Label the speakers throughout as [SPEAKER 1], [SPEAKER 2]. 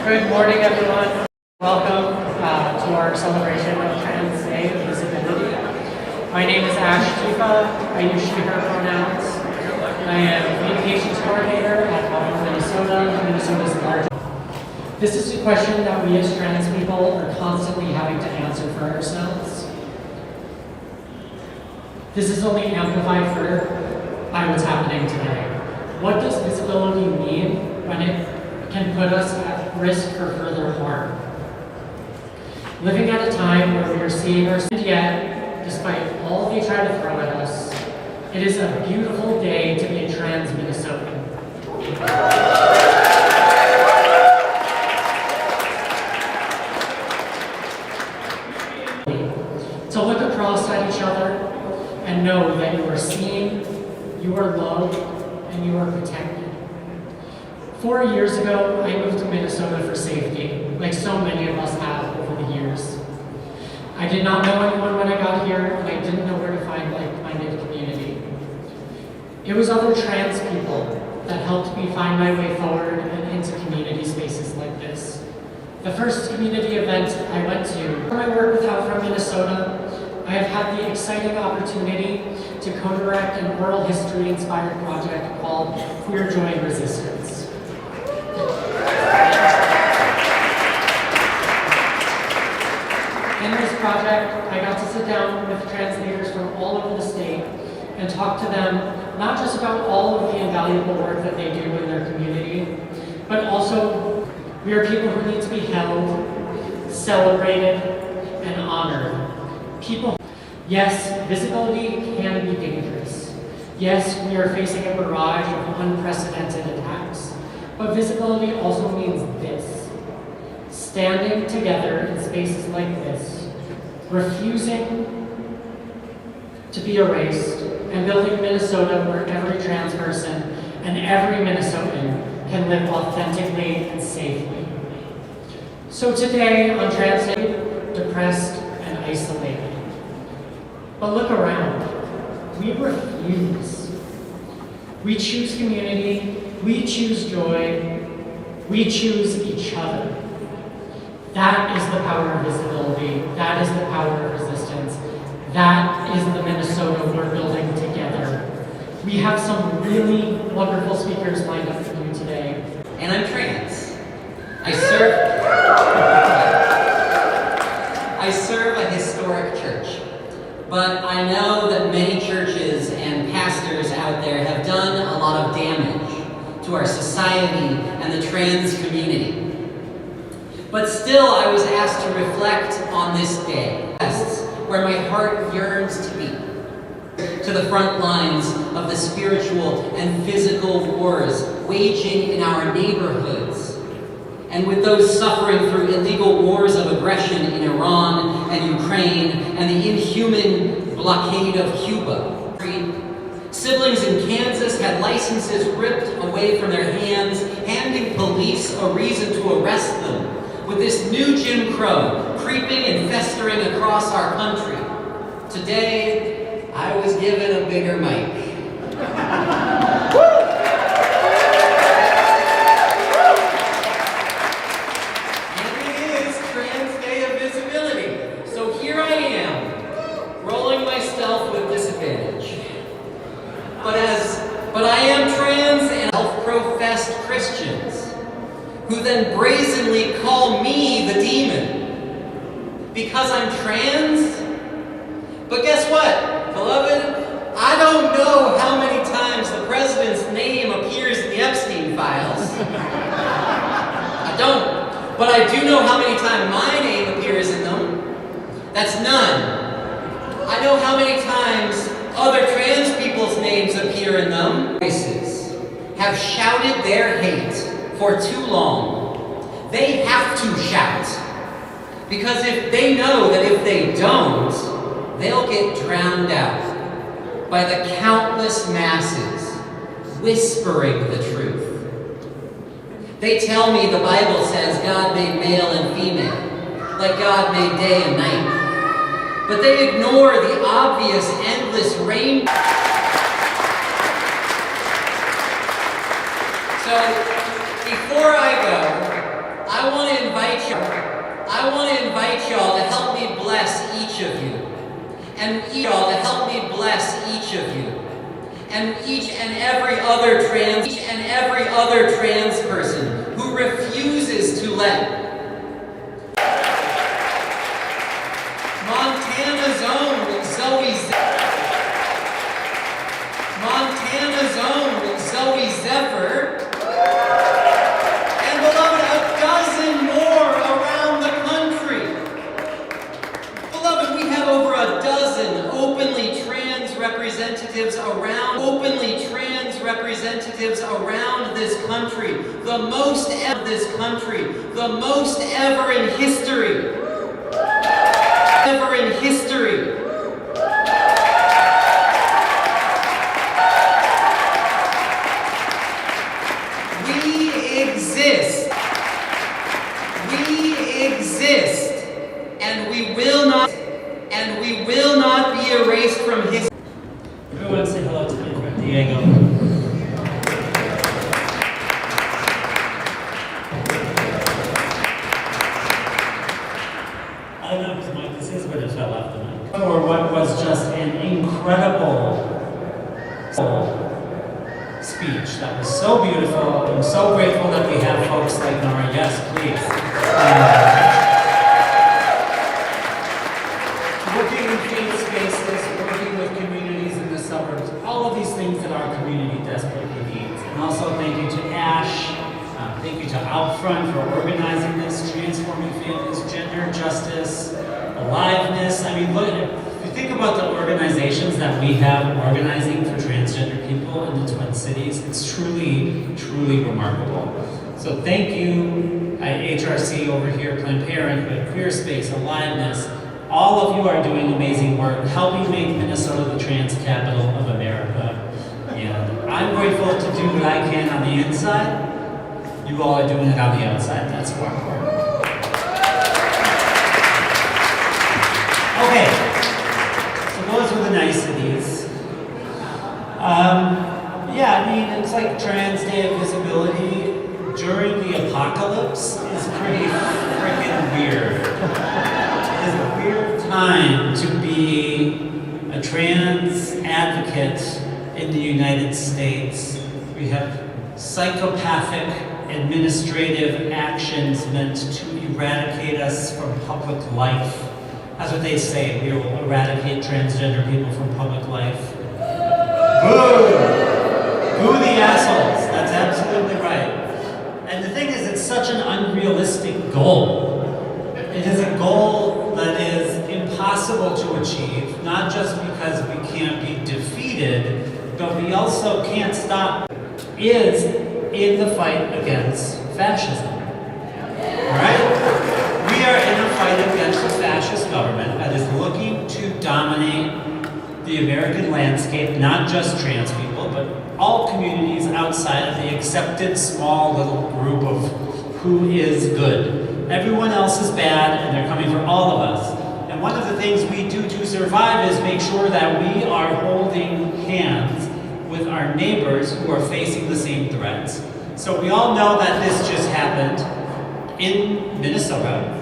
[SPEAKER 1] Good morning, everyone. Welcome to our celebration of Trans Day of Visibility. My name is Ash Tifa. I use she, her pronouns. I am Communications Coordinator at Boston, Minnesota, Minnesota's largest. This is a question that we as trans people are constantly having to answer for ourselves. This is only amplified further by what's happening today. What does visibility mean when it can put us at risk for further harm? Living at a time where we are seeing our and yet, despite all they try to throw at us, it is a beautiful day to be a trans Minnesotan. To look across at each other and know that you are seen, you are loved, and you are protected. 4 years ago, I moved to Minnesota for safety, like so many of us have over the years. I did not know anyone when I got here, and I didn't know where to find like-minded community. It was other trans people that helped me find my way forward and into community spaces like this. The first community event I went to, from my work with Out From Minnesota, I have had the exciting opportunity to co-direct an oral history-inspired project called Queer Joy and Resistance. In this project, I got to sit down with trans leaders from all over the state and talk to them not just about all of the invaluable work that they do in their community, but also we are people who need to be held, celebrated, and honored. People. Yes, visibility can be dangerous. Yes, we are facing a barrage of unprecedented attacks. But visibility also means this: standing together in spaces like this, refusing to be erased, and building Minnesota where every trans person and every Minnesotan can live authentically and safely. So today on Trans Day, depressed and isolated. But look around. We refuse. We choose community. We choose joy. We choose each other. That is the power of visibility. That is the power of resistance. That is the Minnesota we're building together. We have some really wonderful speakers lined up for you today.
[SPEAKER 2] And I'm trans. I serve a historic church. But I know that many churches and pastors out there have done a lot of damage to our society and the trans community. But still, I was asked to reflect on this day, where my heart yearns to be, to the front lines of the spiritual and physical wars waging in our neighborhoods, and with those suffering through illegal wars of aggression in Iran and Ukraine and the inhuman blockade of Cuba. Siblings in Kansas had licenses ripped away from their hands, handing police a reason to arrest them, with this new Jim Crow creeping and festering across our country. Today, I was given a bigger mic. But I am trans and self-professed Christians who then brazenly call me the demon because I'm trans. But guess what, beloved? I don't know how many times the president's name appears in the Epstein files. I don't. But I do know how many times my name appears in them. That's none. I know how many times other trans people's names appear in them. Voices have shouted their hate for too long. They have to shout. Because if they know that if they don't, they'll get drowned out by the countless masses whispering the truth. They tell me the Bible says God made male and female, like God made day and night. But they ignore the obvious endless range. So, before I go, I want invite y'all to help me bless each of you. And y'all to help me bless each of you. And each and every other trans person who refuses to let Montana's own Zoe Zephyr, and beloved, a dozen more around the country. Beloved, we have over a dozen openly trans representatives around this country, the most ever in history. We exist, and we will not be erased from history.
[SPEAKER 3] Everyone say hello to Diego. I don't know if Mike this is, but it fell off the mic.
[SPEAKER 4] For what was just an incredible speech that was so beautiful. I'm so grateful that we have folks like Nora. Yes, please. Working in faith spaces, working with communities in the suburbs, all of these things that our community desperately needs. And also thank you to Ash, thank you to Outfront for organizing this, transforming families, gender justice, aliveness. I mean, look, if you think about the organizations that we have organizing for transgender people in the Twin Cities, it's truly, truly remarkable. So thank you, HRC over here, Planned Parenthood, Queer Space, Aliveness. All of you are doing amazing work, helping make Minnesota the trans capital of America. And I'm grateful to do what I can on the inside. You all are doing it on the outside. That's more important. Okay, so those were the niceties. Yeah, I mean, it's like Trans Day of Visibility during the apocalypse is pretty freaking weird. It is a weird time to be a trans advocate in the United States. We have psychopathic administrative actions meant to eradicate us from public life. That's what they say, we will eradicate transgender people from public life. Boo! Boo the assholes, that's absolutely right. And the thing is, it's such an unrealistic goal. It is a goal that is impossible to achieve, not just because we can't be defeated, but we also can't stop, is in the fight against fascism. Alright? We are in a fight against a fascist government that is looking to dominate the American landscape, not just trans people, but all communities outside of the accepted small little group of who is good. Everyone else is bad, and they're coming for all of us. And one of the things we do to survive is make sure that we are holding hands with our neighbors who are facing the same threats. So we all know that this just happened in Minnesota.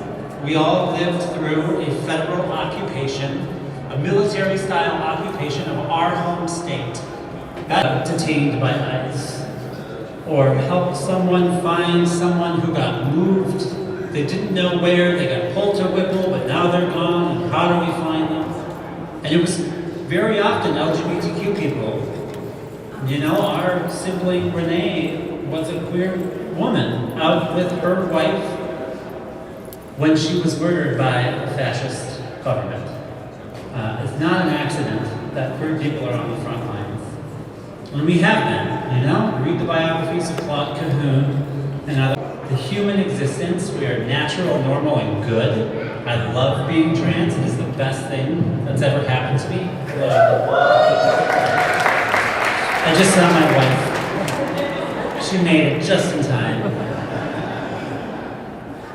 [SPEAKER 4] We all lived through a federal occupation, a military-style occupation of our home state. Got detained by ICE, or helped someone find someone who got moved. They didn't know where, they got pulled to Whipple, but now they're gone, and how do we find them? And it was very often LGBTQ people. You know, our sibling Renee was a queer woman out with her wife when she was murdered by a fascist government. It's not an accident that queer people are on the front lines. And we have been, you know? Read the biographies of Claude Cahoon and other. The human existence, we are natural, normal, and good. I love being trans. It is the best thing that's ever happened to me. I just saw my wife. She made it just in time.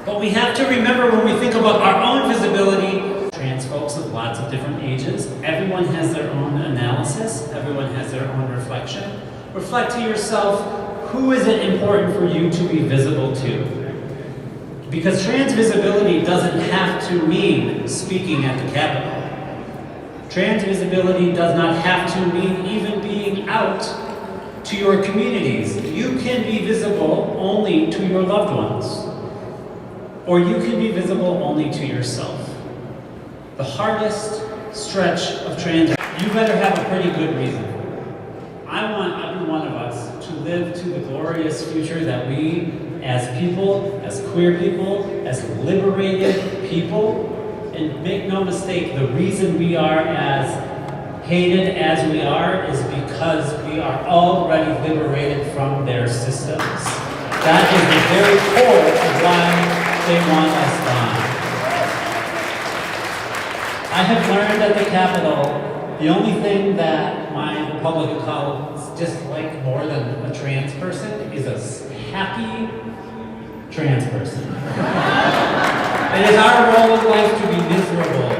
[SPEAKER 4] But we have to remember when we think about our own visibility, trans folks of lots of different ages, everyone has their own analysis, everyone has their own reflection. Reflect to yourself, who is it important for you to be visible to? Because trans visibility doesn't have to mean speaking at the Capitol. Trans visibility does not have to mean even being out to your communities. You can be visible only to your loved ones, or you can be visible only to yourself. The hardest stretch of trans, you better have a pretty good reason. I want every one of us to live to the glorious future that we, as people, as queer people, as liberated people, and make no mistake, the reason we are as hated as we are is because we are already liberated from their systems. That is the very core of why they want us gone. I have learned at the Capitol, the only thing that my Republican colleagues dislike more than a trans person is a happy trans person. It is our role in life to be miserable.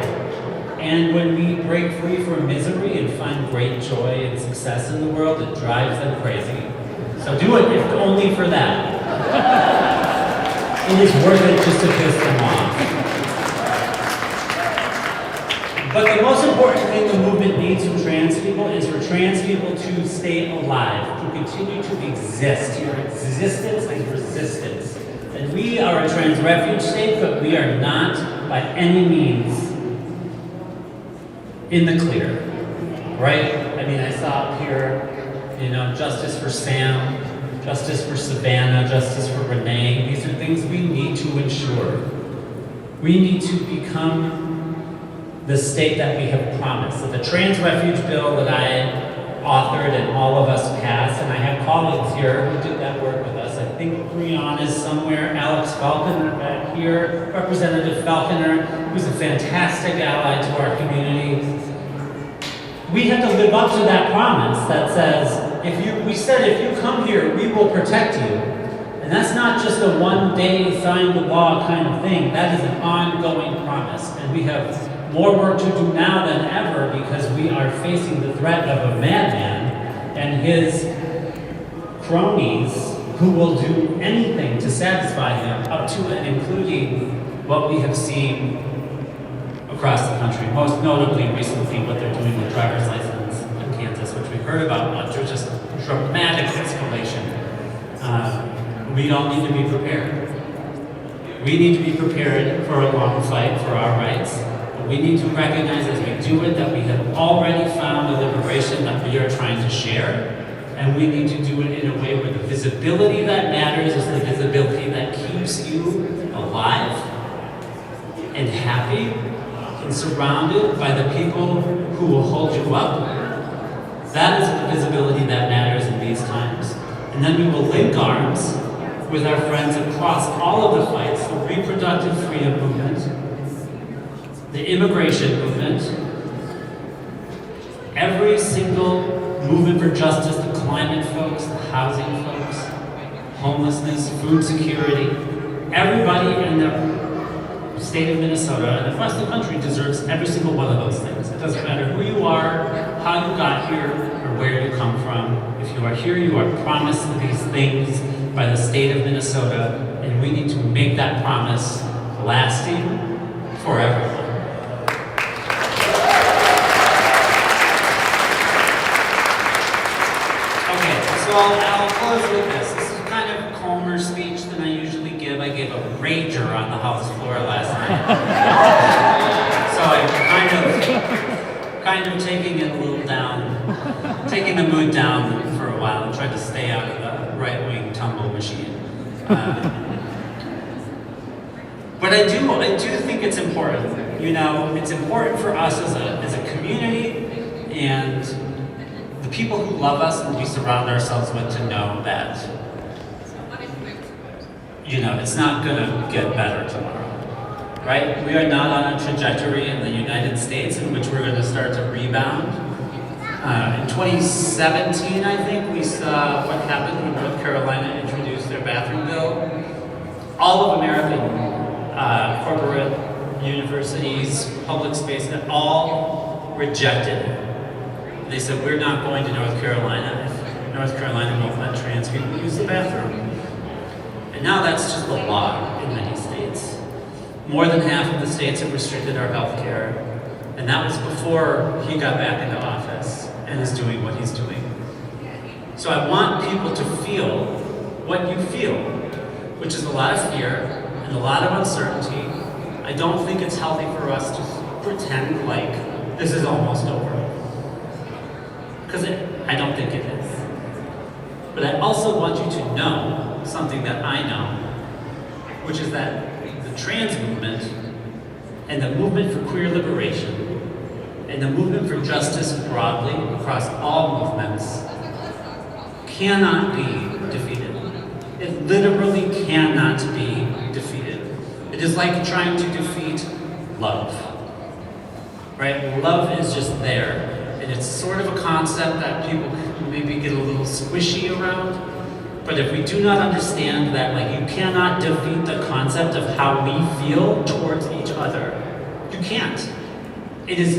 [SPEAKER 4] And when we break free from misery and find great joy and success in the world, it drives them crazy. So do it, if only for that. It is worth it just to piss them off. But the most important thing the movement needs from trans people is for trans people to stay alive, to continue to exist. Your existence is resistance. And we are a trans refuge state, but we are not by any means in the clear, right? I mean, I saw up here, justice for Sam, justice for Savannah, justice for Renee. These are things we need to ensure. We need to become the state that we have promised. That the trans refuge bill that I authored and all of us passed, and I have colleagues here who did that work with us. I think Breon is somewhere, Alex Falconer back here, Representative Falconer, who's a fantastic ally to our community. We have to live up to that promise that says, if you come here, we will protect you. And that's not just a one-day sign the law kind of thing. That is an ongoing promise. And we have more work to do now than ever because we are facing the threat of a madman and his cronies who will do anything to satisfy him, up to and including what we have seen across the country, most notably recently what they're doing with driver's license in Kansas, which we heard about, but there's just dramatic escalation. We all need to be prepared. We need to be prepared for a long fight for our rights. But we need to recognize as we do it that we have already found a liberation that we are trying to share. And we need to do it in a way where the visibility that matters is the visibility that keeps you alive and happy and surrounded by the people who will hold you up. That is the visibility that matters in these times. And then we will link arms with our friends across all of the fights, the reproductive freedom movement, the immigration movement, every single movement for justice, the climate folks, the housing folks, homelessness, food security. Everybody in the state of Minnesota and across the country deserves every single one of those things. It doesn't matter who you are, how you got here, or where you come from. If you are here, you are promised these things by the state of Minnesota, and we need to make that promise lasting for everyone. So I'll close with this. This is kind of a calmer speech than I usually give. I gave a rager on the House floor last night. So I'm kind of taking it a little down, taking the mood down for a while and trying to stay out of the right-wing tumble machine. But I do think it's important. It's important for us as a community and the people who love us and we surround ourselves with to know that, it's not gonna get better tomorrow, right? We are not on a trajectory in the United States in which we're gonna start to rebound. In 2017, I think, we saw what happened when North Carolina introduced their bathroom bill. All of American corporate universities, public space, all rejected it. They said, we're not going to North Carolina if North Carolina won't let trans people use the bathroom. And now that's just the law in many states. More than half of the states have restricted our health care, and that was before he got back into office and is doing what he's doing. So I want people to feel what you feel, which is a lot of fear and a lot of uncertainty. I don't think it's healthy for us to pretend like this is almost over. Because I don't think it is. But I also want you to know something that I know, which is that the trans movement and the movement for queer liberation and the movement for justice broadly across all movements cannot be defeated. It literally cannot be defeated. It is like trying to defeat love, right? Love is just there. And it's sort of a concept that people maybe get a little squishy around. But if we do not understand that, like, you cannot defeat the concept of how we feel towards each other. You can't. It is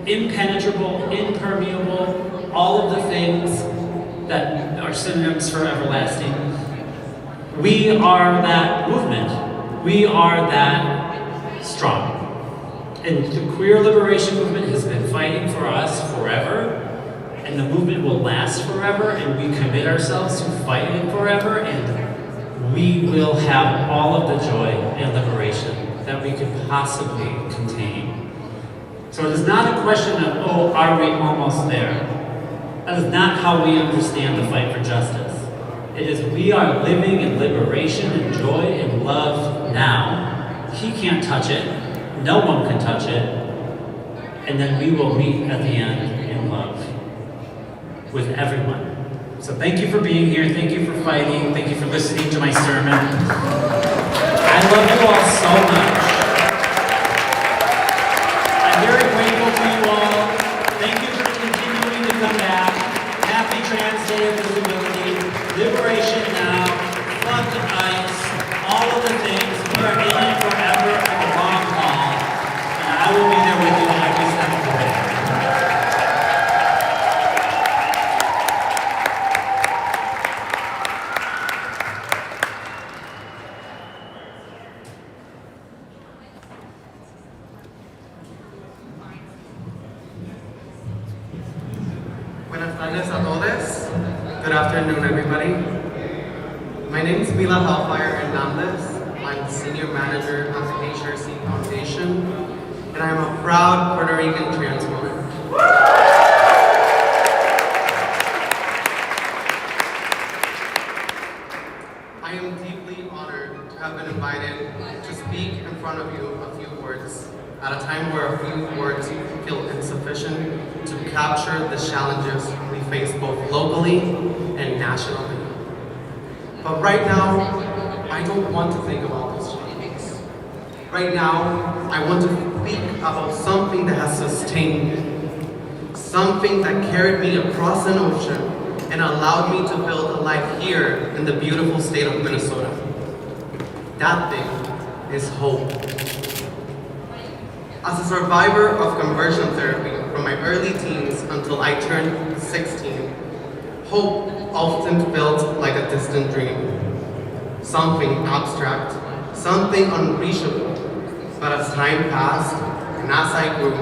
[SPEAKER 4] impenetrable, impermeable, all of the things that are synonyms for everlasting. We are that movement. We are that strong. And the queer liberation movement has been fighting for us forever, and the movement will last forever, and we commit ourselves to fighting forever, and we will have all of the joy and liberation that we could possibly contain. So it is not a question of, oh, are we almost there? That is not how we understand the fight for justice. It is we are living in liberation and joy and love now. He can't touch it. No one can touch it. And then we will meet at the end in love with everyone. So thank you for being here. Thank you for fighting. Thank you for listening to my sermon. I love you all so much. I'm very grateful for you all. Thank you for continuing to come back. Happy Trans Day of Visibility. Liberation now. Flood the ice. All of the things. We are in it forever for the long haul. And I will be there with you every step of the way.
[SPEAKER 5] Buenas tardes a todos. Good afternoon, everybody. My name is Mila Hellfire Hernandez. I'm the Senior Manager of the HRC Foundation, and I'm a proud Puerto Rican trans woman. I am deeply honored to have been invited to speak in front of you a few words at a time where a few words feel insufficient to capture the challenges we face both locally and nationally. But right now, I don't want to think about those challenges. Right now, I want to speak about something that has sustained me, something that carried me across an ocean and allowed me to build a life here in the beautiful state of Minnesota. That thing is hope. As a survivor of conversion therapy from my early teens until I turned 16, hope often felt like a distant dream. Something abstract, something unreachable. But as time passed, and as I grew,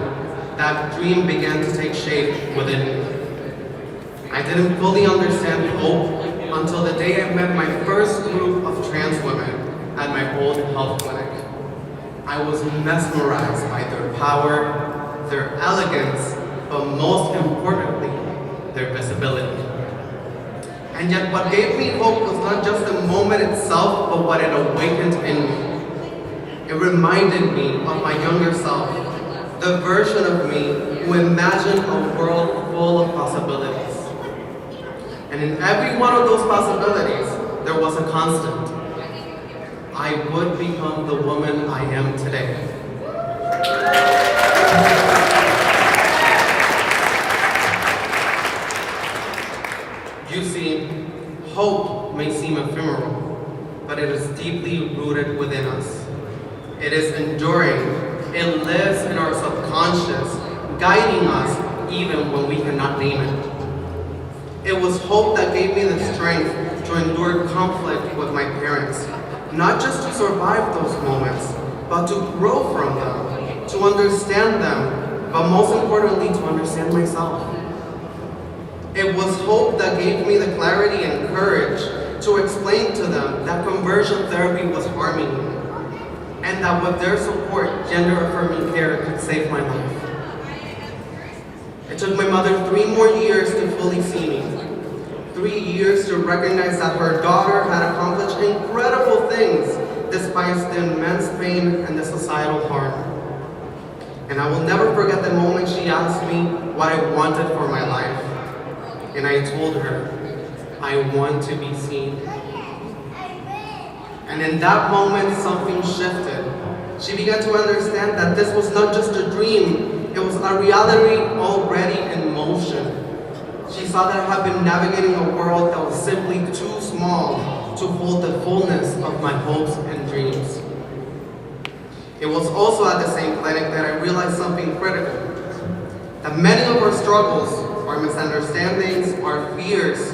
[SPEAKER 5] that dream began to take shape within me. I didn't fully understand hope until the day I met my first group of trans women at my old health clinic. I was mesmerized by their power, their elegance, but most importantly, their visibility. And yet what gave me hope was not just the moment itself, but what it awakened in me. It reminded me of my younger self, the version of me who imagined a world full of possibilities. And in every one of those possibilities, there was a constant. I would become the woman I am today. You see, hope may seem ephemeral, but it is deeply rooted within us. It is enduring. It lives in our subconscious, guiding us even when we cannot name it. It was hope that gave me the strength to endure conflict with my parents, not just to survive those moments, but to grow from them, to understand them, but most importantly, to understand myself. It was hope that gave me the clarity and courage to explain to them that conversion therapy was harming me, and that with their support, gender-affirming care could save my life. It took my mother 3 more years to fully see me. 3 years to recognize that her daughter had accomplished incredible things despite the immense pain and the societal harm. And I will never forget the moment she asked me what I wanted for my life. And I told her, I want to be seen. And in that moment, something shifted. She began to understand that this was not just a dream, it was a reality already in motion. She saw that I had been navigating a world that was simply too small to hold the fullness of my hopes and dreams. It was also at the same clinic that I realized something critical. That many of our struggles, our misunderstandings, our fears,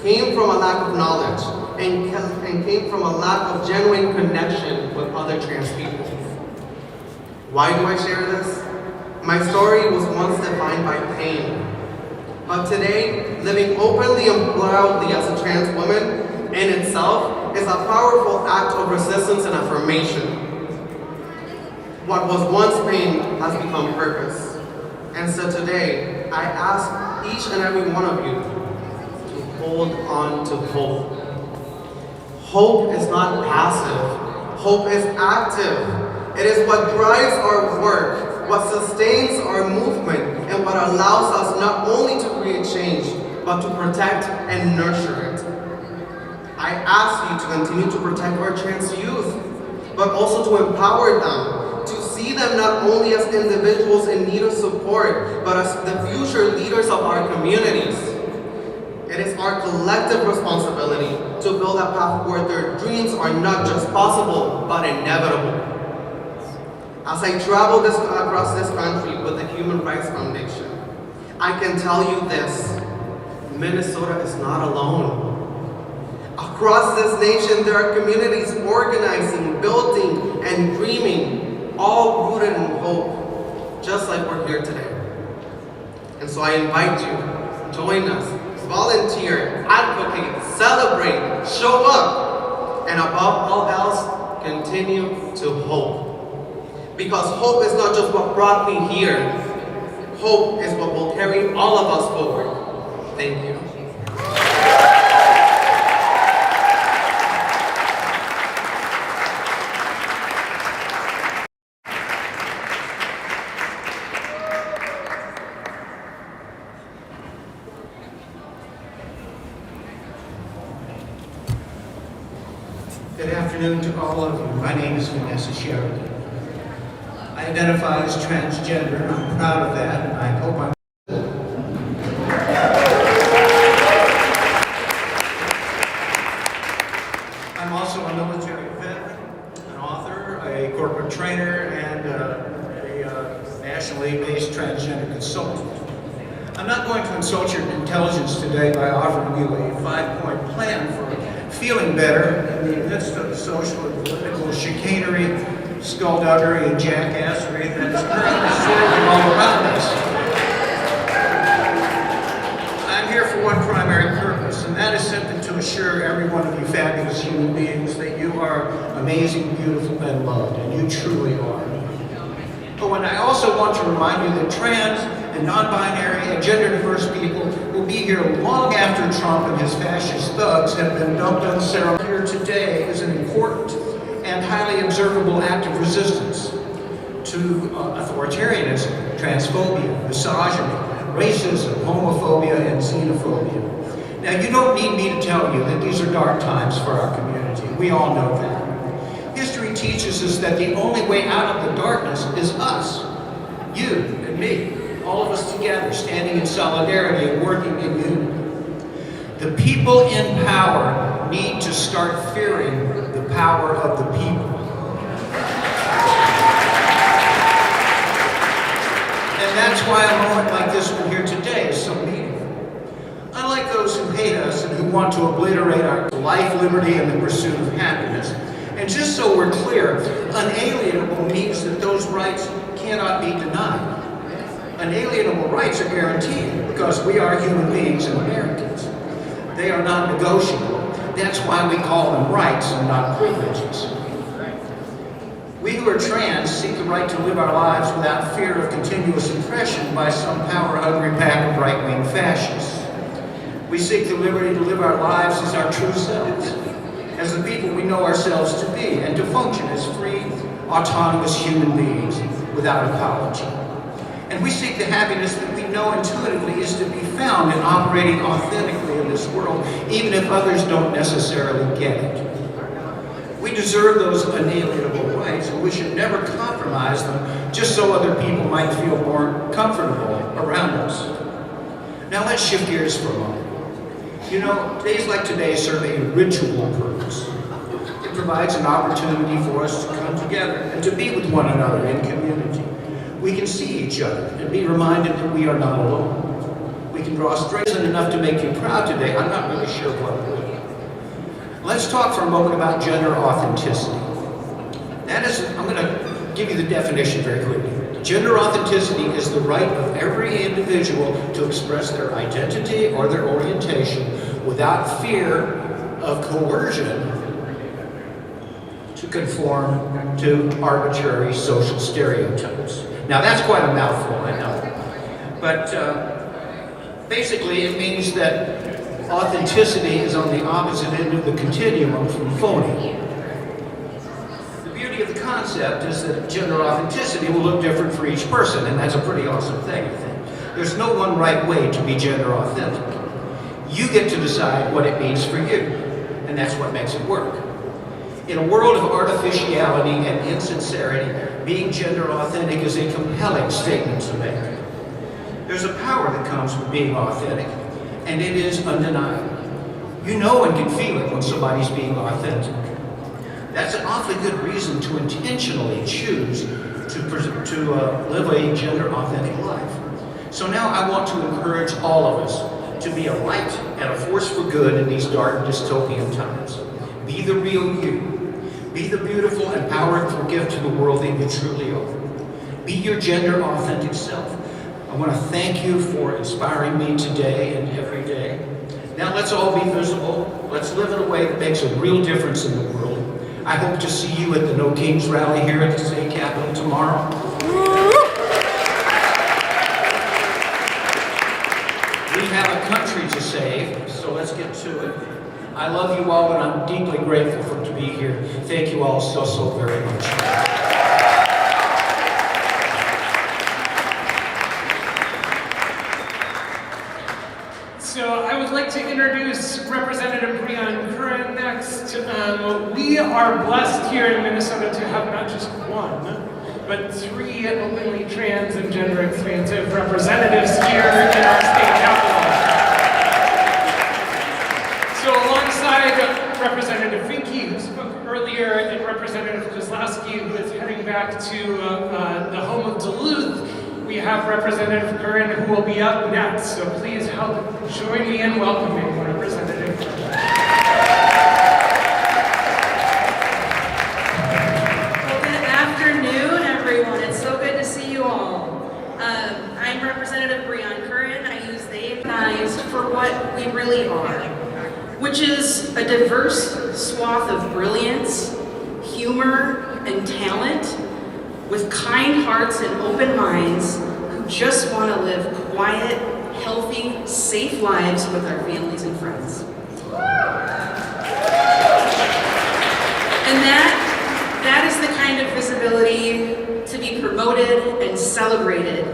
[SPEAKER 5] came from a lack of knowledge and came from a lack of genuine connection with other trans people. Why do I share this? My story was once defined by pain. But today, living openly and proudly as a trans woman in itself is a powerful act of resistance and affirmation. What was once pain has become purpose. And so today, I ask each and every one of you to hold on to hope. Hope is not passive. Hope is active. It is what drives our work, what sustains our movement, and what allows us not only to create change, but to protect and nurture it. I ask you to continue to protect our trans youth, but also to empower them, to see them not only as individuals in need of support, but as the future leaders of our communities. It is our collective responsibility to build a path where their dreams are not just possible, but inevitable. As I travel across this country with the Human Rights Foundation, I can tell you this: Minnesota is not alone. Across this nation, there are communities organizing, building, and dreaming, all rooted in hope, just like we're here today. And so I invite you, join us, volunteer, advocate, celebrate, show up, and above all else, continue to hope. Because hope is not just what brought me here. Hope is what will carry all of us forward. Thank you.
[SPEAKER 6] Good afternoon to all of you. My name is Vanessa Sheridan. I identify as transgender, and I'm proud of that, and I hope I'm also a military vet, an author, a corporate trainer, and a nationally based transgender consultant. I'm not going to insult your intelligence today by offering you a 5-point plan for feeling better in the midst of the social and political chicanery, skullduggery, and jackassery that is currently swirling all around us. I'm here for one primary purpose, and that is simply to assure every one of you fabulous human beings that you are amazing, beautiful, and loved, and you truly are. But when I also want to remind you that trans and non-binary and gender-diverse people will be here long after Trump and his fascist thugs have been dumped unceremoniously. Here today is an important and highly observable act of resistance to authoritarianism, transphobia, misogyny, racism, homophobia, and xenophobia. Now, you don't need me to tell you that these are dark times for our community. We all know that. History teaches us that the only way out of the darkness is us, you and me, all of us together, standing in solidarity and working in unity. The people in power need to start fearing the power of the people. And that's why a moment like this one here today is so meaningful. Unlike those who hate us and who want to obliterate our life, liberty, and the pursuit of happiness, And just so we're clear, unalienable means that those rights cannot be denied. Unalienable rights are guaranteed because we are human beings and Americans. They are not negotiable. That's why we call them rights and not privileges. We who are trans seek the right to live our lives without fear of continuous oppression by some power-hungry pack of right-wing fascists. We seek the liberty to live our lives as our true selves, as the people we know ourselves to be, and to function as free, autonomous human beings without apology. And we seek the happiness that we know intuitively is to be found in operating authentically in this world, even if others don't necessarily get it. We deserve those unalienable rights, and we should never compromise them just so other people might feel more comfortable around us. Now let's shift gears for a moment. You know, days like today serve a ritual purpose. It provides an opportunity for us to come together and to be with one another in community. We can see each other and be reminded that we are not alone. We can draw strength enough to make you proud today. I'm not really sure what would. Let's talk for a moment about gender authenticity. That is, I'm going to give you the definition very quickly. Gender authenticity is the right of every individual to express their identity or their orientation without fear of coercion to conform to arbitrary social stereotypes. Now that's quite a mouthful, I know. But basically it means that authenticity is on the opposite end of the continuum from phony. The beauty of the concept is that gender authenticity will look different for each person, and that's a pretty awesome thing, I think. There's no one right way to be gender authentic. You get to decide what it means for you, and that's what makes it work. In a world of artificiality and insincerity, being gender authentic is a compelling statement to make. There's a power that comes with being authentic, and it is undeniable. You know and can feel it when somebody's being authentic. That's an awfully good reason to intentionally choose to live a gender authentic life. So now I want to encourage all of us to be a light and a force for good in these dark dystopian times. Be the real you. Be the beautiful and powerful gift to the world that you truly are. Be your gender authentic self. I want to thank you for inspiring me today and every day. Now let's all be visible. Let's live in a way that makes a real difference in the world. I hope to see you at the No Kings rally here at the state capitol tomorrow. We have a country to save, so let's get to it. I love you all, and I'm deeply grateful to be here. Thank you all so very much.
[SPEAKER 7] So I would like to introduce Representative Breon Curran next. We are blessed here in Minnesota to have not just one, but three openly trans and gender expansive representatives here in our state capitol. So alongside Representative Finke, who spoke earlier, and Representative Kozlowski, who is heading back to the home of Duluth, we have Representative Curran, who will be up next. So please help join me in welcoming Representative Curran.
[SPEAKER 8] Well, good afternoon, everyone. It's so good to see you all. I'm Representative Breon Curran. I use they recognized for what we really are, which is a diverse swath of brilliance, humor, and talent, with kind hearts and open minds who just want to live quiet, healthy, safe lives with our families and friends. And that is the kind of visibility to be promoted and celebrated.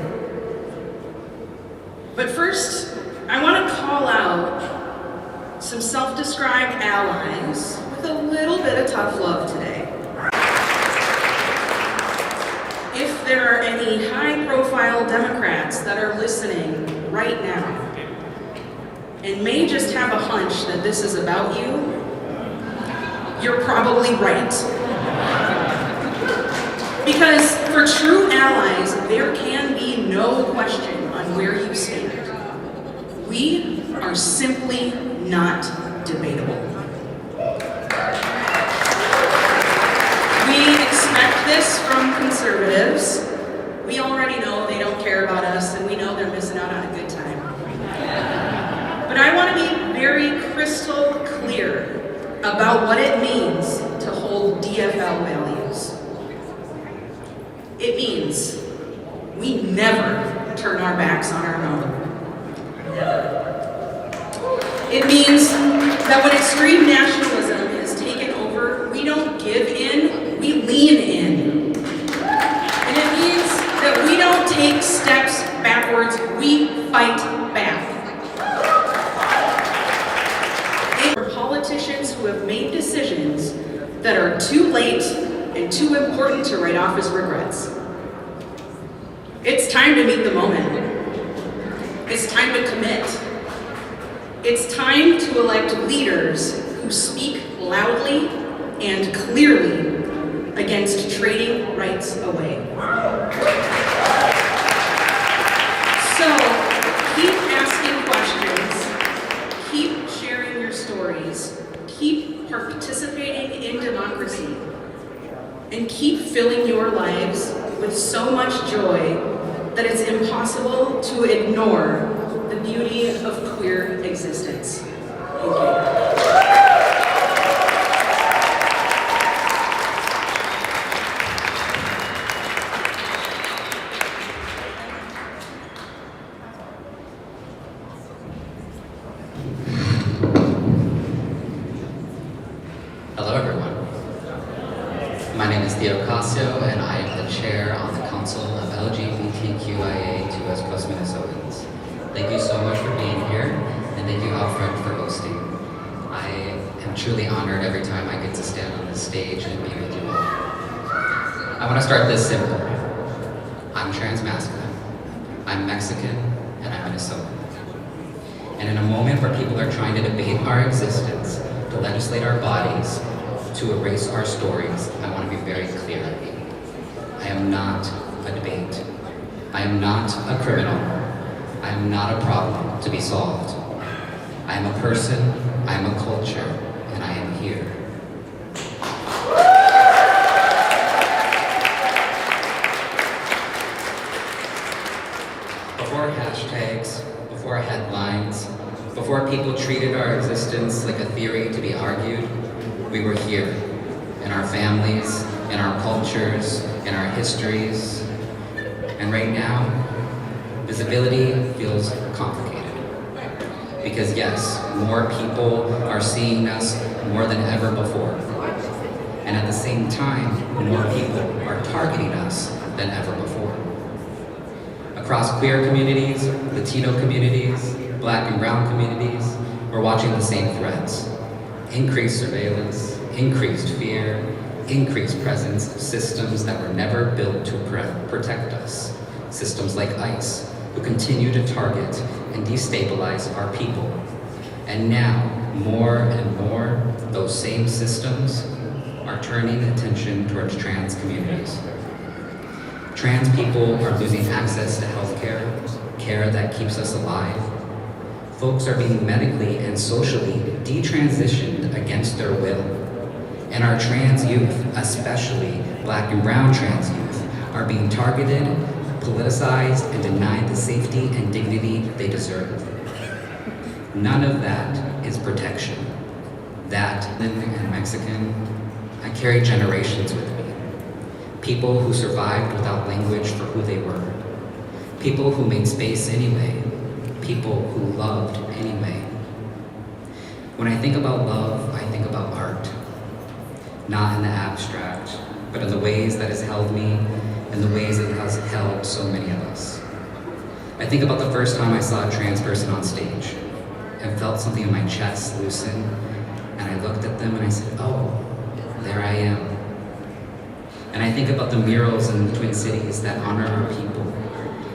[SPEAKER 8] But first, I want to call out some self-described allies with a little bit of tough love today. If there are any high-profile Democrats that are listening right now and may just have a hunch that this is about you, you're probably right. Because for true allies, there can be no question on where you stand. We are simply not debatable. about what it means to hold DFL values. It means we never turn our backs on our own. Never. It means that when extreme nationalism is taken over, we don't give in, we lean in. And it means that we don't take steps backwards, we fight back. For politicians who have made decisions that are too late and too important to write off as regrets. It's time to meet the moment. It's time to commit. It's time to elect leaders who speak loudly and clearly against trading rights away. So, keep asking questions, keep sharing your stories, keep participating in democracy, and keep filling your lives with so much joy that it's impossible to ignore the beauty of queer existence. Thank you.
[SPEAKER 9] Hello, everyone. My name is and I am the chair on the Council of LGBTQIA2S Plus Minnesotans. Thank you so much for being here, and thank you Alfred for hosting. I am truly honored every time I get to stand on this stage and be with you all. I want to start this simple. I'm transmasculine, I'm Mexican, and I'm Minnesotan. And in a moment where people are trying to debate our existence, to legislate our bodies, to erase our stories, I want to be very clear. I am not a debate. I am not a criminal. I am not a problem to be solved. I am a person, I am a culture, and I am here. Before hashtags, before headlines, before people treated our existence like a theory to be argued, we were here, in our families, in our cultures, in our histories. And right now, visibility feels complicated. Because yes, more people are seeing us more than ever before. And at the same time, more people are targeting us than ever before. Across queer communities, Latino communities, Black and brown communities, we're watching the same threats. Increased surveillance, increased fear, increased presence of systems that were never built to protect us. Systems like ICE, who continue to target and destabilize our people. And now, more and more, those same systems are turning attention towards trans communities. Trans people are losing access to healthcare, care that keeps us alive. Folks are being medically and socially detransitioned against their will. And our trans youth, especially Black and brown trans youth, are being targeted, politicized, and denied the safety and dignity they deserve. None of that is protection. That, and Mexican, I carry generations with me. People who survived without language for who they were. People who made space anyway. People who loved anyway. When I think about love, I think about art. Not in the abstract, but in the ways that has held me and the ways it has held so many of us. I think about the first time I saw a trans person on stage and felt something in my chest loosen, and I looked at them and I said, oh, there I am. And I think about the murals in the Twin Cities that honor our people,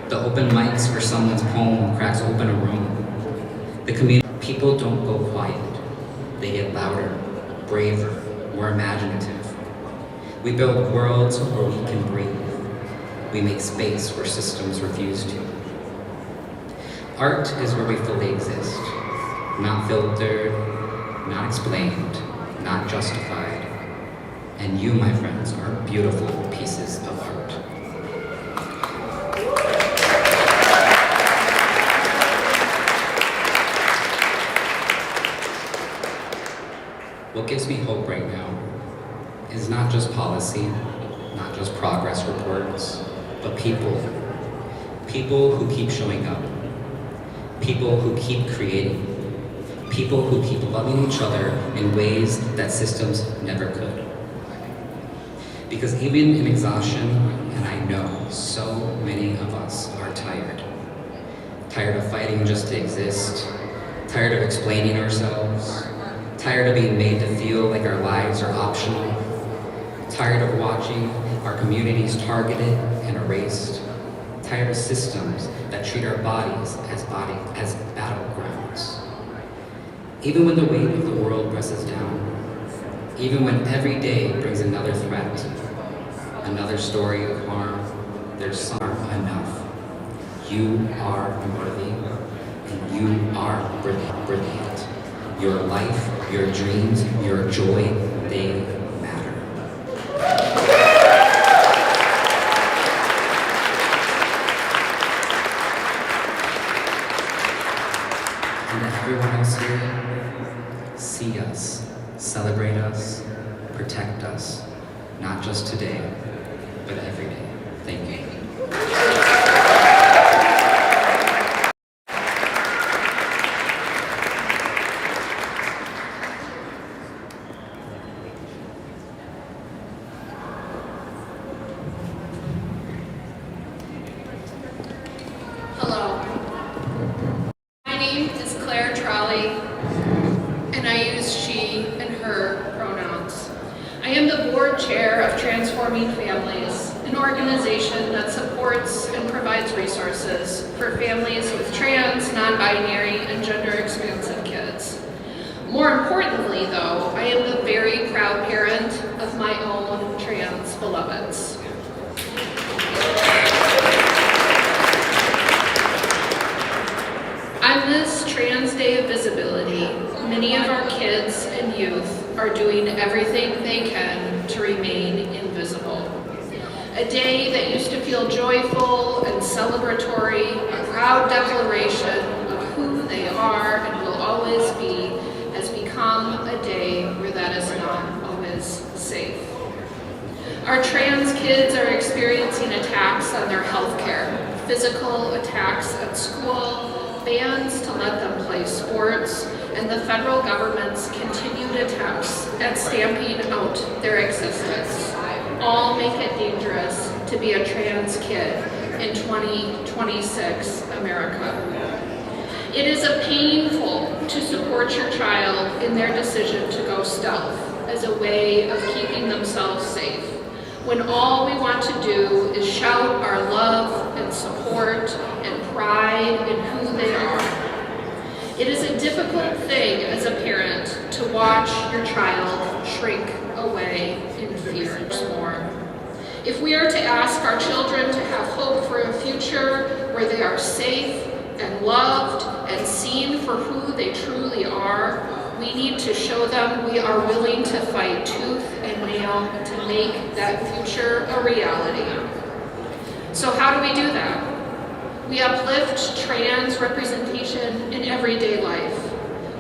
[SPEAKER 9] the open mics where someone's poem cracks open a room. The community, people don't go quiet. They get louder, braver, more imaginative. We build worlds where we can breathe. We make space where systems refuse to. Art is where we fully exist. Not filtered, not explained, not justified. And you, my friends, are beautiful pieces of art. What gives me hope right now is not just policy, not just progress reports, but people. People who keep showing up. People who keep creating. People who keep loving each other in ways that systems never could. Because even in exhaustion, and I know so many of us are tired. Tired of fighting just to exist. Tired of explaining ourselves. Tired of being made to feel like our lives are optional. Tired of watching our communities targeted and erased. Tired of systems that treat our bodies as battlegrounds. Even when the weight of the world presses down, even when every day brings another threat, another story of harm, there's some enough. You are worthy, and you are brilliant. Your life, your dreams, your joy, they matter. And to everyone else here, see us, celebrate us, protect us, not just today, but every day. Thank you.
[SPEAKER 10] Hello. My name is Claire Trolley, and I use she and her pronouns. I am the board chair of Transforming Families, an organization that supports and provides resources for families with trans, non-binary, and gender-expansive kids. More importantly, though, I am the very proud parent of my own trans beloveds. On this Trans Day of Visibility, many of our kids and youth are doing everything they can to remain invisible. A day that used to feel joyful and celebratory, a proud declaration of who they are and will always be, has become a day where that is not always safe. Our trans kids are experiencing attacks on their health care, physical attacks at school, bans to let them play sports, and the federal government's continued attempts at stamping out their existence all make it dangerous to be a trans kid in 2026 America. It is painful to support your child in their decision to go stealth as a way of keeping themselves safe, when all we want to do is shout our love and support and pride in who they are. It is a difficult thing as a parent to watch your child shrink away in fear more. If we are to ask our children to have hope for a future where they are safe and loved and seen for who they truly are, we need to show them we are willing to fight tooth and nail to make that future a reality. So how do we do that? We uplift trans representation in everyday life.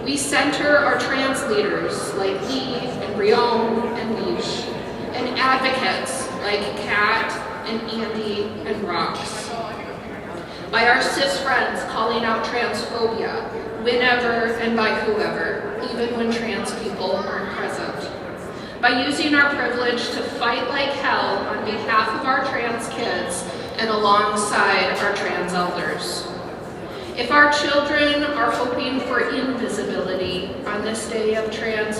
[SPEAKER 10] We center our trans leaders like Lee and Brion and Leash, and advocates like Kat and Andy and Rox. By our cis friends calling out transphobia whenever and by whoever, even when trans people aren't present. By using our privilege to fight like hell on behalf of our trans kids and alongside our trans elders. If our children are hoping for invisibility on this day of trans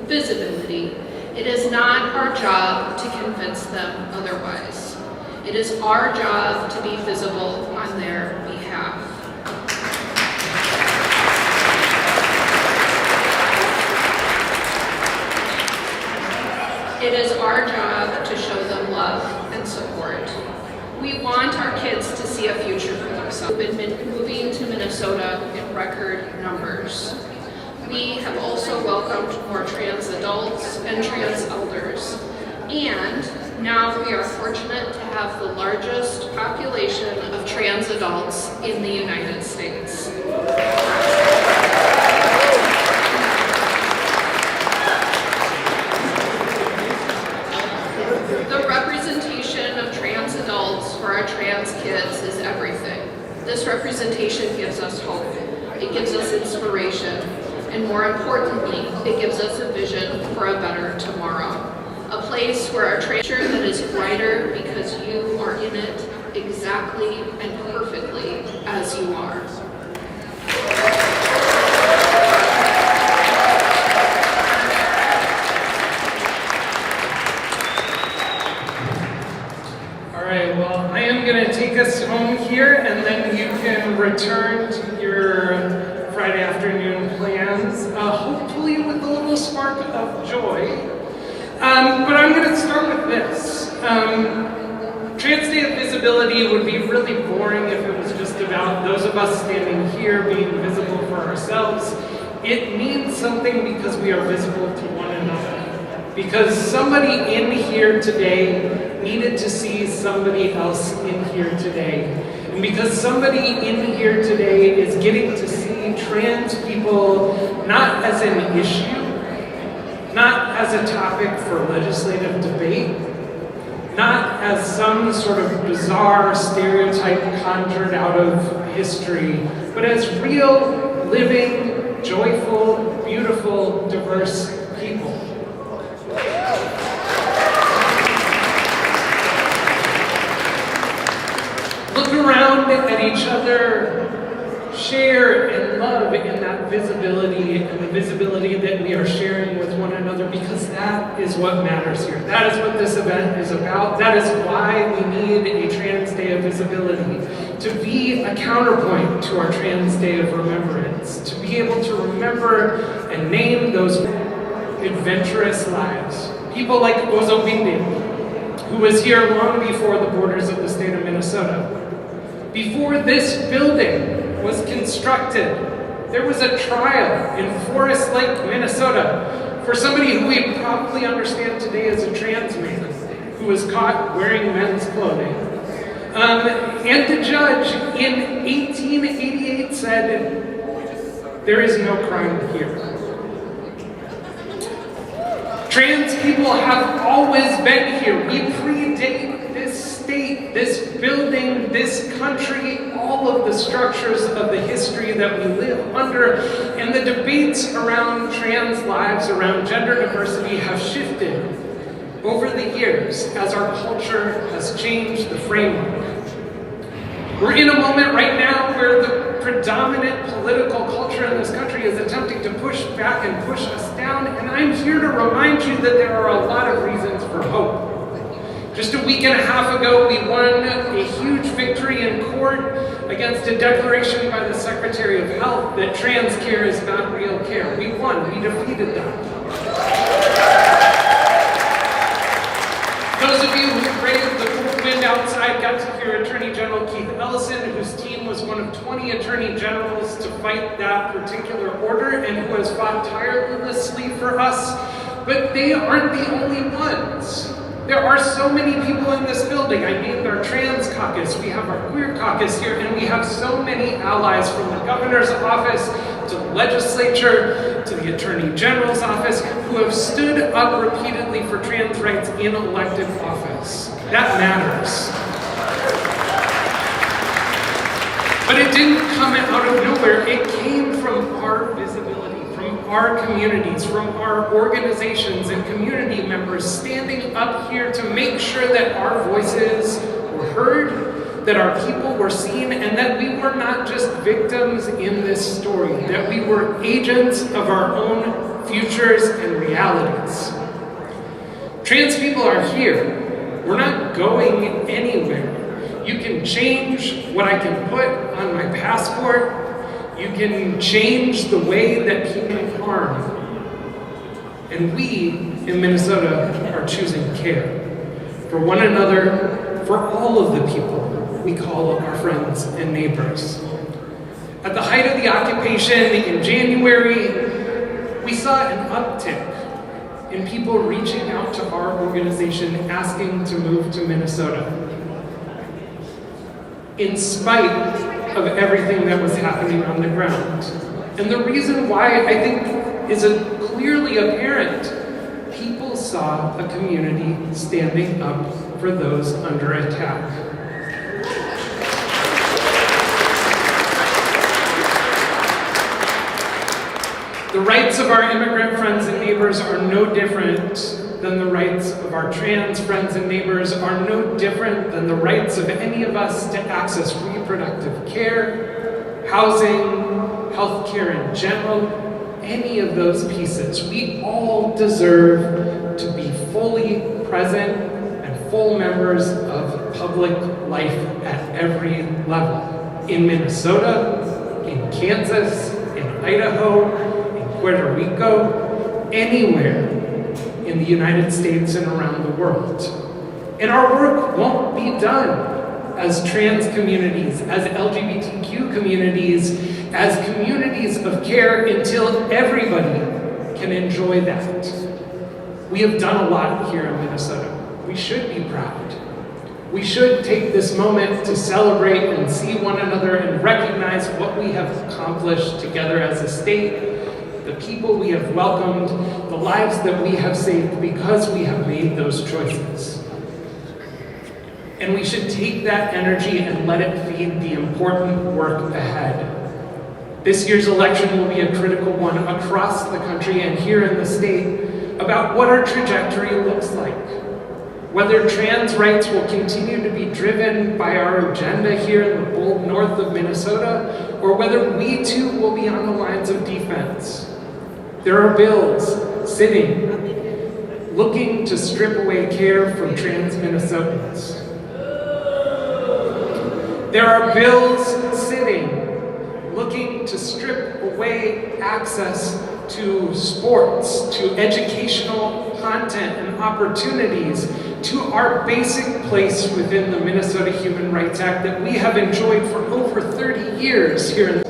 [SPEAKER 10] visibility, it is not our job to convince them otherwise. It is our job to be visible on their behalf. It is our job to show them love and support. We want our kids to see a future for themselves. We've been moving to Minnesota in record numbers. We have also welcomed more trans adults and trans elders. And now we are fortunate to have the largest population of trans adults in the United States. it gives us a vision for a better tomorrow. A place where our future that is brighter because you are in it exactly and perfectly as you are.
[SPEAKER 7] All right, well, I am going to take us home here, and then you can return to your Friday afternoon plans, hopefully with a little spark of joy. But I'm going to start with this. Trans Day of Visibility would be really boring if it was just about those of us standing here being visible for ourselves. It means something because we are visible to one another. Because somebody in here today needed to see somebody else in here today. And because somebody in here today is getting to see trans people not as an issue, not as a topic for legislative debate, not as some sort of bizarre stereotype conjured out of history, but as real, living, joyful, beautiful, diverse people. Look around at each other, share and love in that visibility and the visibility that we are sharing with one another, because that is what matters here. That is what this event is about. That is why we need a Trans Day of Visibility, to be a counterpoint to our Trans Day of Remembrance, to be able to remember and name those adventurous lives. People like Ozo Bindi, who was here long before the borders of the state of Minnesota. Before this building was constructed, there was a trial in Forest Lake, Minnesota, for somebody who we probably understand today as a trans man who was caught wearing men's clothing. And the judge in 1888 said, there is no crime here. Trans people have always been here. We predate this state, this building, this country, all of the structures of the history that we live under. And the debates around trans lives, around gender diversity, have shifted over the years as our culture has changed the framework. We're in a moment right now where the predominant political culture in this country is attempting to push back and push us down, and I'm here to remind you that there are a lot of reasons for hope. Just a week and a half ago, we won a huge victory in court against a declaration by the Secretary of Health that trans care is not real care. We won, we defeated them. Those of you who braved the cold wind outside got to hear Attorney General Keith Ellison, whose team was one of 20 attorney generals to fight that particular order and who has fought tirelessly for us. But they aren't the only ones. There are so many people in this building. I named our trans caucus, we have our queer caucus here, and we have so many allies from the governor's office to the legislature to the attorney general's office who have stood up repeatedly for trans rights in elected office. That matters. But it didn't come out of nowhere. It came from our visibility, from our communities, from our organizations and community members standing up here to make sure that our voices were heard, that our people were seen, and that we were not just victims in this story, that we were agents of our own futures and realities. Trans people are here. We're not going anywhere. You can change what I can put on my passport. You can change the way that people harm. And we in Minnesota are choosing care for one another, for all of the people we call our friends and neighbors. At the height of the occupation in January, we saw an uptick in people reaching out to our organization asking to move to Minnesota. In spite of everything that was happening on the ground. And the reason why I think is clearly apparent. People saw a community standing up for those under attack. The rights of our immigrant friends and neighbors are no different than the rights of our trans friends and neighbors, are no different than the rights of any of us to access reproductive care, housing, health care in general, any of those pieces. We all deserve to be fully present and full members of public life at every level. In Minnesota, in Kansas, in Idaho, in Puerto Rico, anywhere in the United States and around the world. And our work won't be done as trans communities, as LGBTQ communities, as communities of care until everybody can enjoy that. We have done a lot here in Minnesota. We should be proud. We should take this moment to celebrate and see one another and recognize what we have accomplished together as a state, the people we have welcomed, the lives that we have saved because we have made those choices. And we should take that energy and let it feed the important work ahead. This year's election will be a critical one across the country and here in the state about what our trajectory looks like. Whether trans rights will continue to be driven by our agenda here in the bold north of Minnesota, or whether we too will be on the lines of defense. There are bills sitting, looking to strip away care from trans Minnesotans. There are bills sitting, looking to strip away access to sports, to educational content and opportunities, to our basic place within the Minnesota Human Rights Act that we have enjoyed for over 30 years here in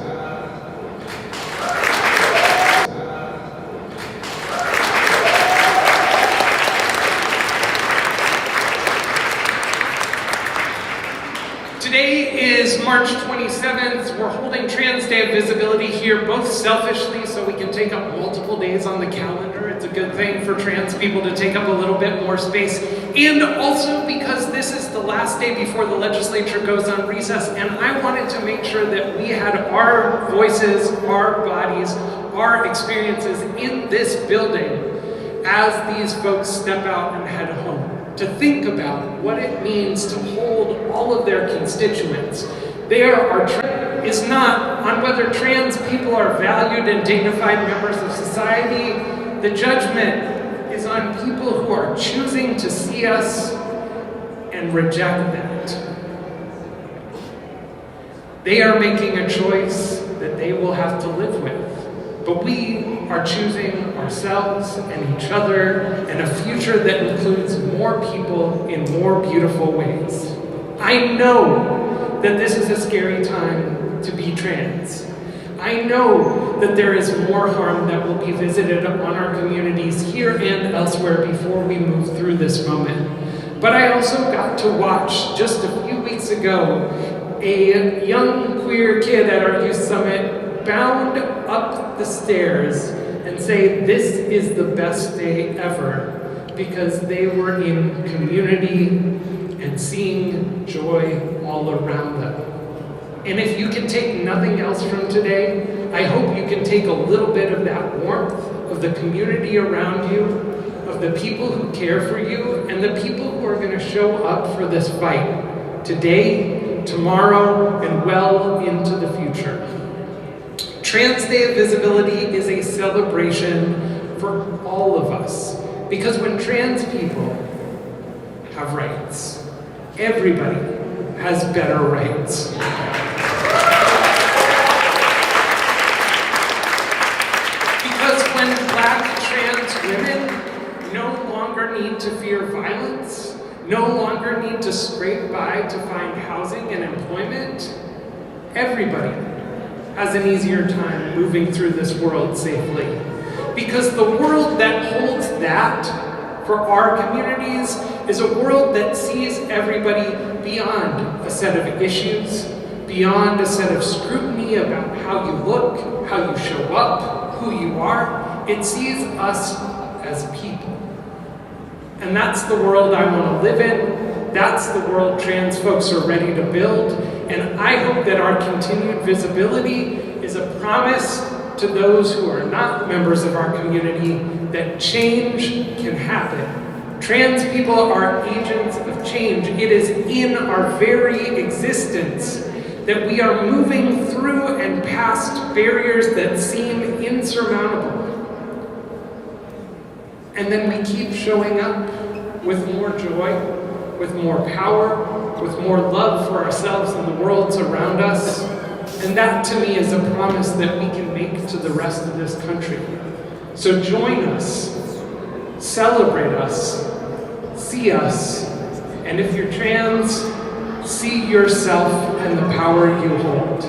[SPEAKER 7] Today is March 27th. We're holding Trans Day of Visibility here, both selfishly so we can take up multiple days on the calendar. It's a good thing for trans people to take up a little bit more space. And also because this is the last day before the legislature goes on recess, and I wanted to make sure that we had our voices, our bodies, our experiences in this building as these folks step out and head home, to think about what it means to hold all of their constituents. Is not on whether trans people are valued and dignified members of society. The judgment is on people who are choosing to see us and reject that. They are making a choice that they will have to live with. But we are choosing ourselves and each other and a future that includes more people in more beautiful ways. I know that this is a scary time to be trans. I know that there is more harm that will be visited upon our communities here and elsewhere before we move through this moment. But I also got to watch just a few weeks ago a young queer kid at our youth summit bound up the stairs and say this is the best day ever because they were in community and seeing joy all around them. And if you can take nothing else from today, I hope you can take a little bit of that warmth of the community around you, of the people who care for you, and the people who are going to show up for this fight today, tomorrow, and well into the future. Trans Day of Visibility is a celebration for all of us, because when trans people have rights, everybody has better rights. Because when Black trans women no longer need to fear violence, no longer need to scrape by to find housing and employment, everybody has an easier time moving through this world safely. Because the world that holds that for our communities is a world that sees everybody beyond a set of issues, beyond a set of scrutiny about how you look, how you show up, who you are. It sees us as people. And that's the world I want to live in. That's the world trans folks are ready to build. And I hope that our continued visibility is a promise to those who are not members of our community that change can happen. Trans people are agents of change. It is in our very existence that we are moving through and past barriers that seem insurmountable. And then we keep showing up with more joy, with more power, with more love for ourselves and the worlds around us. And that to me is a promise that we can make to the rest of this country. So join us, celebrate us, see us, and if you're trans, see yourself and the power you hold.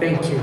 [SPEAKER 7] Thank you.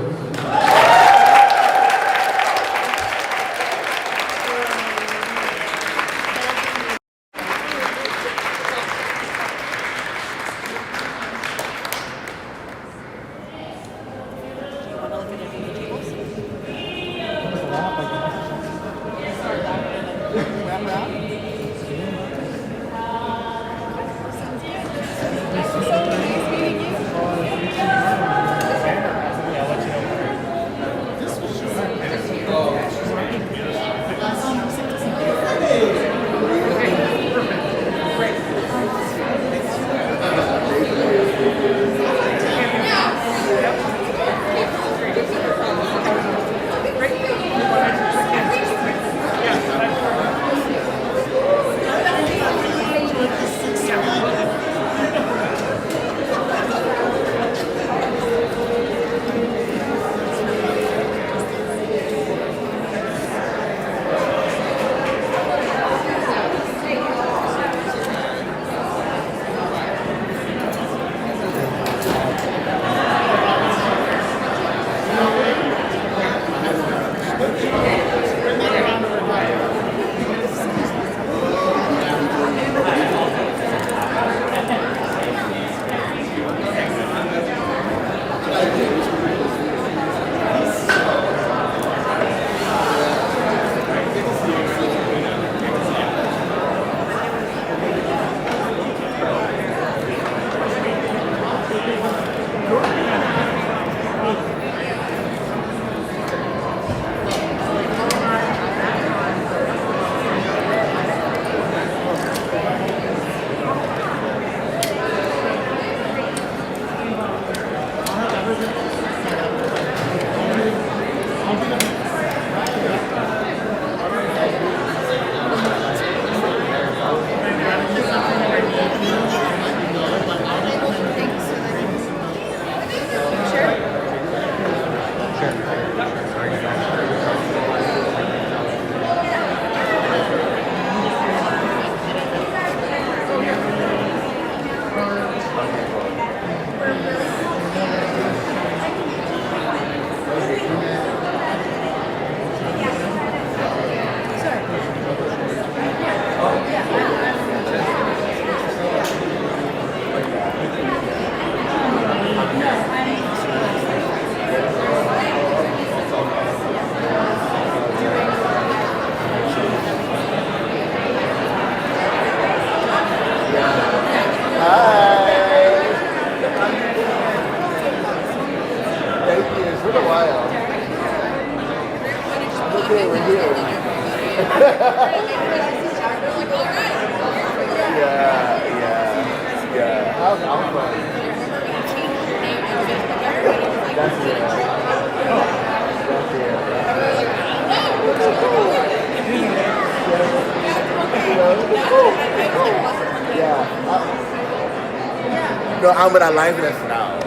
[SPEAKER 11] No, I'm with aliveness now.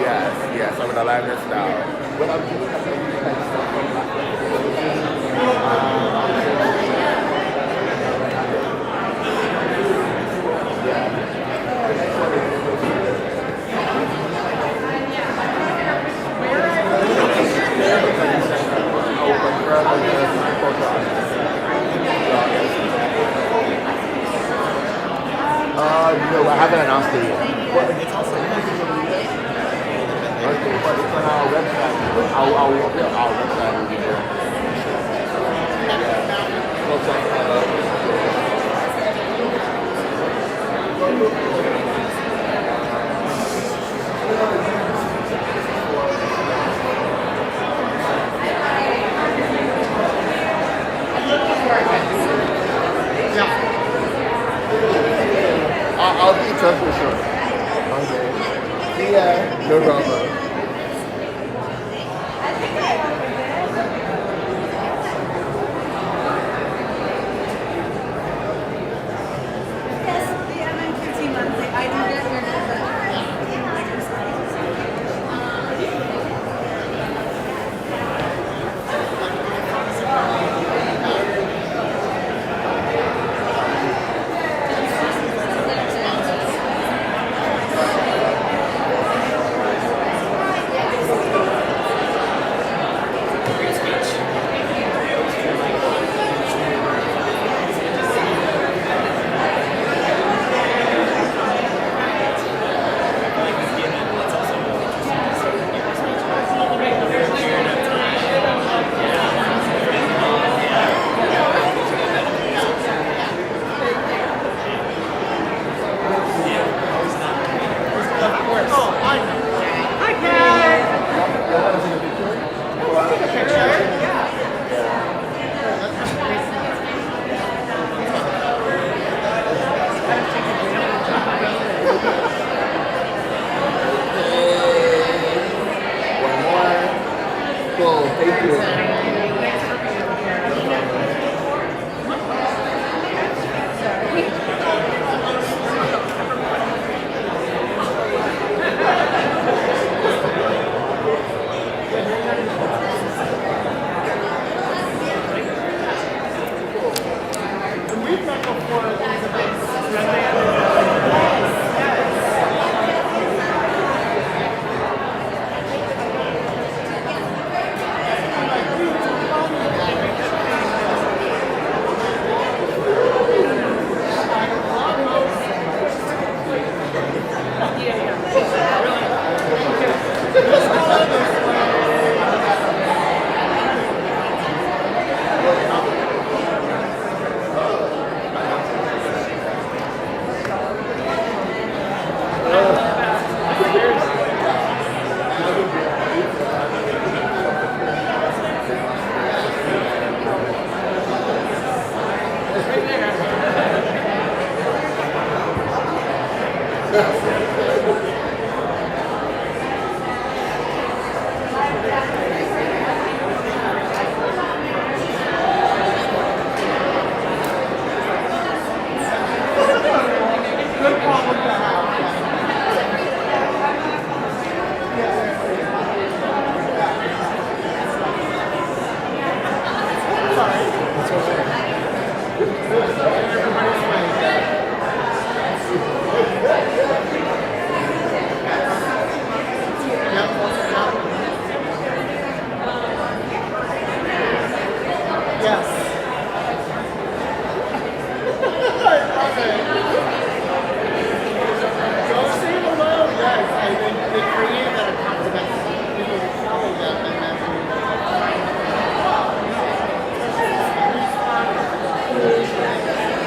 [SPEAKER 11] Yes, I'm with aliveness now. But I'm doing no, I haven't announced it yet. But it's also okay, but it's on our website. Our website will be there. I'll be in touch for sure. Okay. See ya. No problem. Cool, thank you.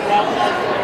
[SPEAKER 12] Well,